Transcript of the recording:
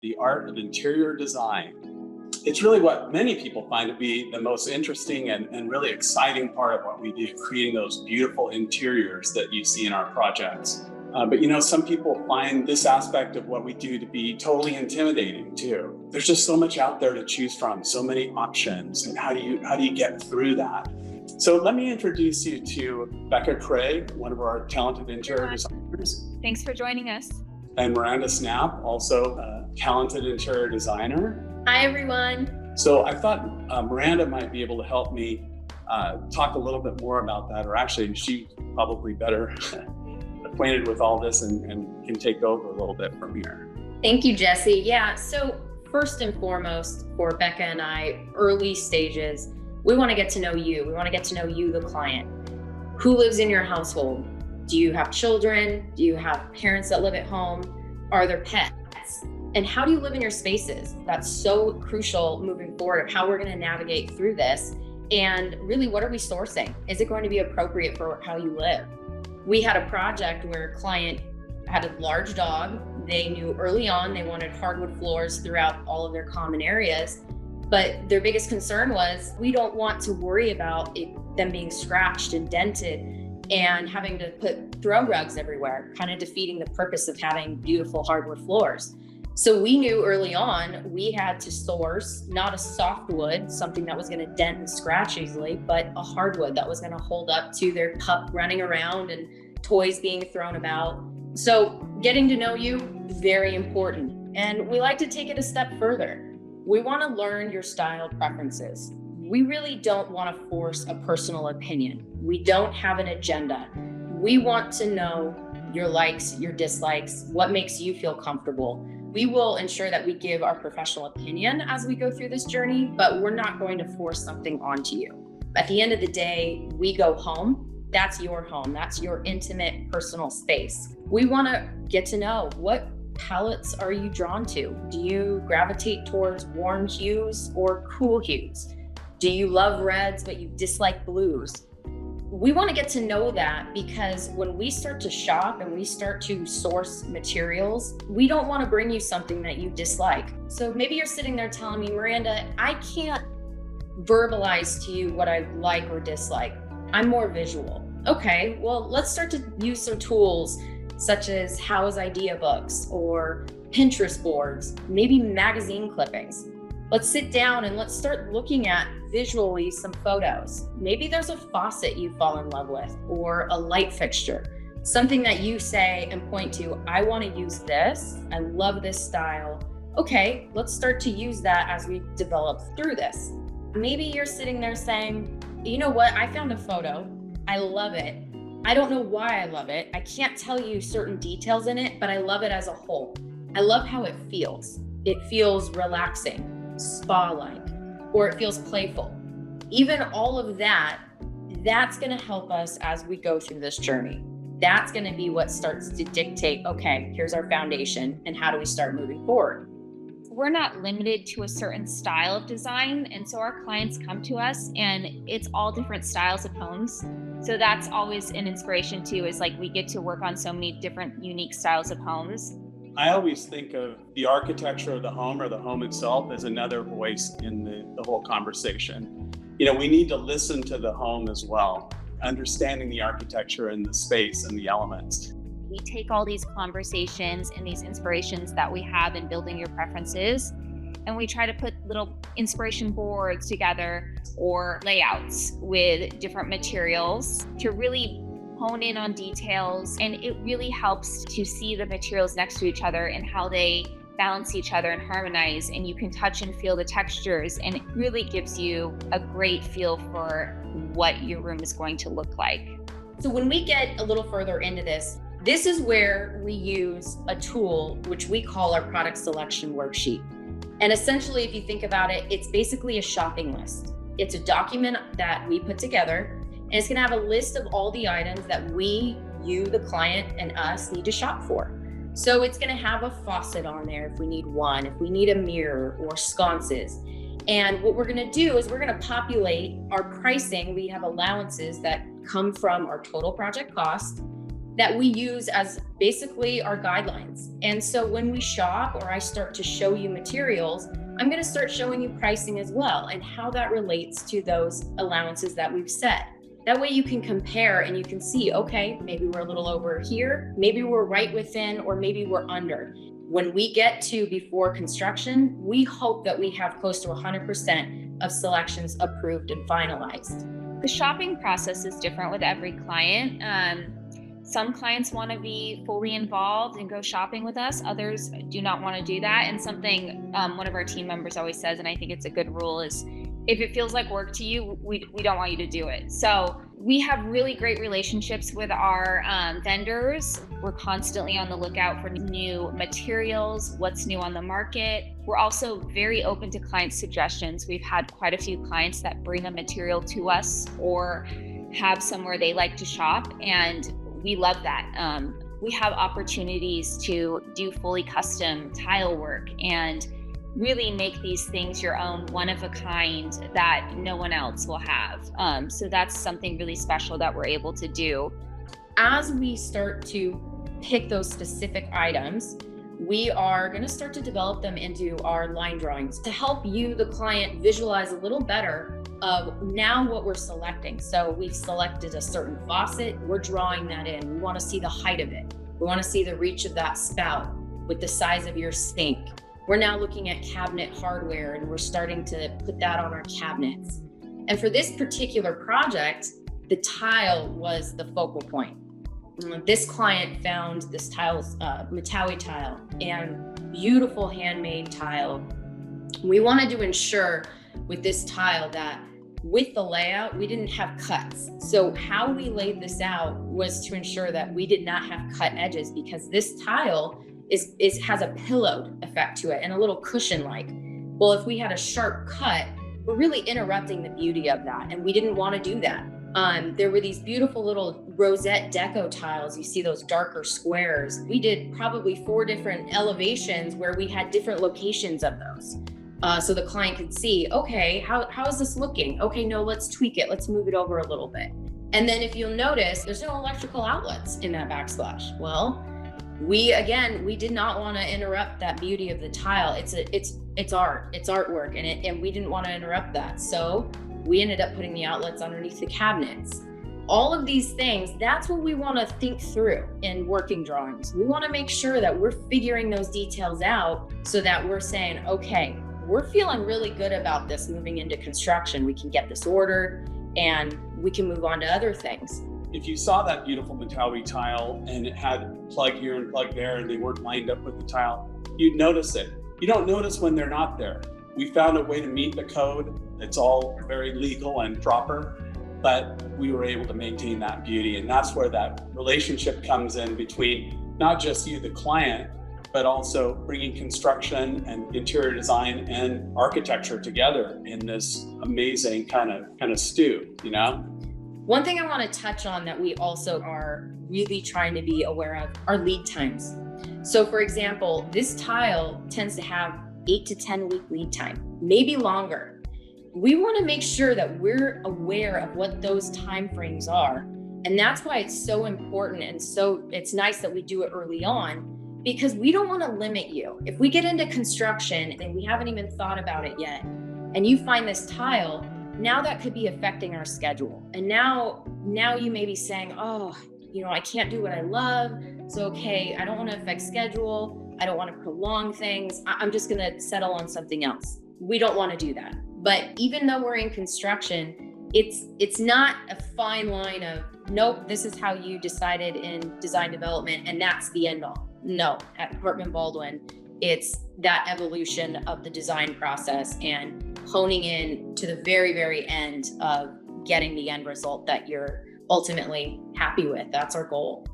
the art of interior design. It's really what many people find to be the most interesting and really exciting part of what we do, creating those beautiful interiors that you see in our projects. But some people find this aspect of what we do to be totally intimidating too. There's just so much out there to choose from, so many options, and how do you get through that? So let me introduce you to Becca Craig, one of our talented interior designers. Thanks for joining us. And Miranda Snap, also a talented interior designer. Hi, everyone. So I thought Miranda might be able to help me talk a little bit more about that, or actually she's probably better acquainted with all this and can take over a little bit from here. Thank you, Jesse. Yeah, so first and foremost for Becca and I, early stages, we want to get to know you. We want to get to know you, the client. Who lives in your household? Do you have children? Do you have parents that live at home? Are there pets? And how do you live in your spaces? That's so crucial moving forward of how we're going to navigate through this. And really, what are we sourcing? Is it going to be appropriate for how you live? We had a project where a client had a large dog. They knew early on they wanted hardwood floors throughout all of their common areas. But their biggest concern was, we don't want to worry about them being scratched and dented and having to put throw rugs everywhere, kind of defeating the purpose of having beautiful hardwood floors. So we knew early on we had to source not a softwood, something that was going to dent and scratch easily, but a hardwood that was going to hold up to their pup running around and toys being thrown about. So getting to know you, very important. And we like to take it a step further. We want to learn your style preferences. We really don't want to force a personal opinion. We don't have an agenda. We want to know your likes, your dislikes, what makes you feel comfortable. We will ensure that we give our professional opinion as we go through this journey, but we're not going to force something onto you. At the end of the day, we go home. That's your home. That's your intimate, personal space. We want to get to know, what palettes are you drawn to? Do you gravitate towards warm hues or cool hues? Do you love reds, but you dislike blues? We want to get to know that, because when we start to shop and we start to source materials, we don't want to bring you something that you dislike. So maybe you're sitting there telling me, Miranda, I can't verbalize to you what I like or dislike. I'm more visual. Okay, well, let's start to use some tools such as House Idea books or Pinterest boards, maybe magazine clippings. Let's sit down and let's start looking at visually some photos. Maybe there's a faucet you fall in love with, or a light fixture, something that you say and point to, I want to use this. I love this style. Okay, let's start to use that as we develop through this. Maybe you're sitting there saying, you know what? I found a photo. I love it. I don't know why I love it. I can't tell you certain details in it, but I love it as a whole. I love how it feels. It feels relaxing, spa-like, or it feels playful. Even all of that, that's going to help us as we go through this journey. That's going to be what starts to dictate, okay, here's our foundation, and how do we start moving forward? We're not limited to a certain style of design, and so our clients come to us and it's all different styles of homes. So that's always an inspiration too, is like we get to work on so many different unique styles of homes. I always think of the architecture of the home or the home itself as another voice in the whole conversation. We need to listen to the home as well, understanding the architecture and the space and the elements. We take all these conversations and these inspirations that we have in building your preferences, and we try to put little inspiration boards together or layouts with different materials to really hone in on details. And it really helps to see the materials next to each other and how they balance each other and harmonize, and you can touch and feel the textures, and it really gives you a great feel for what your room is going to look like. So when we get a little further into this is where we use a tool which we call our product selection worksheet. And essentially, if you think about it, it's basically a shopping list. It's a document that we put together, and it's gonna have a list of all the items that you, the client, and us need to shop for. So it's gonna have a faucet on there if we need one, if we need a mirror or sconces. And what we're gonna do is we're gonna populate our pricing. We have allowances that come from our total project cost. that we use as basically our guidelines. And so when we shop or I start to show you materials, I'm going to start showing you pricing as well and how that relates to those allowances that we've set. That way you can compare and you can see, okay, maybe we're a little over here, maybe we're right within, or maybe we're under. When we get to before construction, we hope that we have close to 100% of selections approved and finalized. The shopping process is different with every client. Some clients want to be fully involved and go shopping with us. Others do not want to do that. And something one of our team members always says, and I think it's a good rule, is if it feels like work to you, we don't want you to do it. So we have really great relationships with our vendors. We're constantly on the lookout for new materials, what's new on the market. We're also very open to client suggestions. We've had quite a few clients that bring a material to us or have somewhere they like to shop, and we love that. We have opportunities to do fully custom tile work and really make these things your own, one of a kind that no one else will have. So that's something really special that we're able to do. As we start to pick those specific items, we are going to start to develop them into our line drawings to help you, the client, visualize a little better of now what we're selecting. So we've selected a certain faucet, we're drawing that in. We want to see the height of it. We want to see the reach of that spout with the size of your sink. We're now looking at cabinet hardware and we're starting to put that on our cabinets. And for this particular project, the tile was the focal point. This client found this tile's Matawi tile, and beautiful handmade tile. We wanted to ensure with this tile that with the layout, we didn't have cuts. So how we laid this out was to ensure that we did not have cut edges, because this tile has a pillowed effect to it and a little cushion like. Well, if we had a sharp cut, we're really interrupting the beauty of that, and we didn't want to do that. There were these beautiful little rosette deco tiles. You see those darker squares. We did probably 4 different elevations where we had different locations of those. So the client could see, okay, how is this looking? Okay, no, let's tweak it. Let's move it over a little bit. And then if you'll notice, there's no electrical outlets in that backsplash. Well, we did not want to interrupt that beauty of the tile. It's art, it's artwork, and we didn't want to interrupt that. So we ended up putting the outlets underneath the cabinets. All of these things, that's what we want to think through in working drawings. We want to make sure that we're figuring those details out so that we're saying, okay, we're feeling really good about this moving into construction. We can get this ordered and we can move on to other things. If you saw that beautiful Matawi tile and it had plug here and plug there and they weren't lined up with the tile, you'd notice it. You don't notice when they're not there. We found a way to meet the code. It's all very legal and proper, but we were able to maintain that beauty. And that's where that relationship comes in between not just you, the client, but also bringing construction and interior design and architecture together in this amazing kind of stew, you know? One thing I want to touch on that we also are really trying to be aware of are lead times. So for example, this tile tends to have 8 to 10 week lead time, maybe longer. We want to make sure that we're aware of what those timeframes are. And that's why it's so important. And so it's nice that we do it early on, because we don't want to limit you. If we get into construction and we haven't even thought about it yet, and you find this tile, now that could be affecting our schedule. And now you may be saying, oh, I can't do what I love. So, okay, I don't want to affect schedule. I don't want to prolong things. I'm just going to settle on something else. We don't want to do that. But even though we're in construction, it's not a fine line of, nope, this is how you decided in design development and that's the end all. No, at HartmanBaldwin, it's that evolution of the design process and honing in to the very, very end of getting the end result that you're ultimately happy with. That's our goal.